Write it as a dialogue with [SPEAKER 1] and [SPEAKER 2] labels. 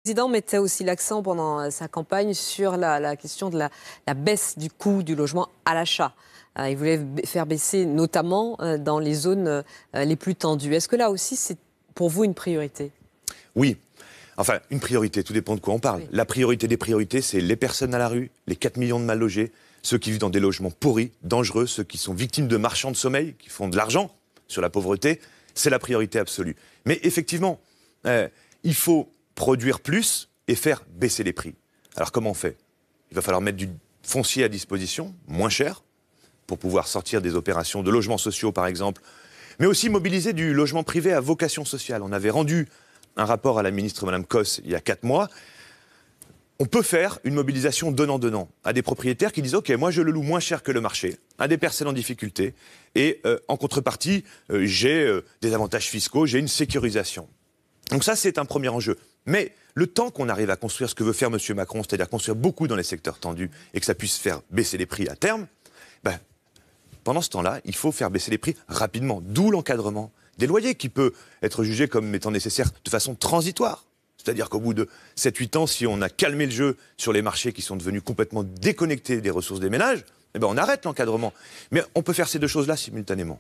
[SPEAKER 1] Le président mettait aussi l'accent pendant sa campagne sur la question de la baisse du coût du logement à l'achat. Il voulait faire baisser notamment dans les zones les plus tendues. Est-ce que là aussi c'est pour vous une priorité?
[SPEAKER 2] Oui. Enfin, une priorité, tout dépend de quoi on parle.
[SPEAKER 1] Oui.
[SPEAKER 2] La priorité des priorités, c'est les personnes à la rue, les 4 millions de mal logés, ceux qui vivent dans des logements pourris, dangereux, ceux qui sont victimes de marchands de sommeil, qui font de l'argent sur la pauvreté. C'est la priorité absolue. Mais effectivement, il faut produire plus et faire baisser les prix. Alors comment on fait? Il va falloir mettre du foncier à disposition, moins cher, pour pouvoir sortir des opérations de logements sociaux par exemple, mais aussi mobiliser du logement privé à vocation sociale. On avait rendu un rapport à la ministre Madame Cosse il y a 4 mois. On peut faire une mobilisation donnant-donnant à des propriétaires qui disent « Ok, moi je le loue moins cher que le marché, à des personnes en difficulté, et en contrepartie, j'ai des avantages fiscaux, j'ai une sécurisation. » Donc ça, c'est un premier enjeu. Mais le temps qu'on arrive à construire ce que veut faire M. Macron, c'est-à-dire construire beaucoup dans les secteurs tendus et que ça puisse faire baisser les prix à terme, pendant ce temps-là, il faut faire baisser les prix rapidement. D'où l'encadrement des loyers qui peut être jugé comme étant nécessaire de façon transitoire. C'est-à-dire qu'au bout de 7-8 ans, si on a calmé le jeu sur les marchés qui sont devenus complètement déconnectés des ressources des ménages, on arrête l'encadrement. Mais on peut faire ces deux choses-là simultanément.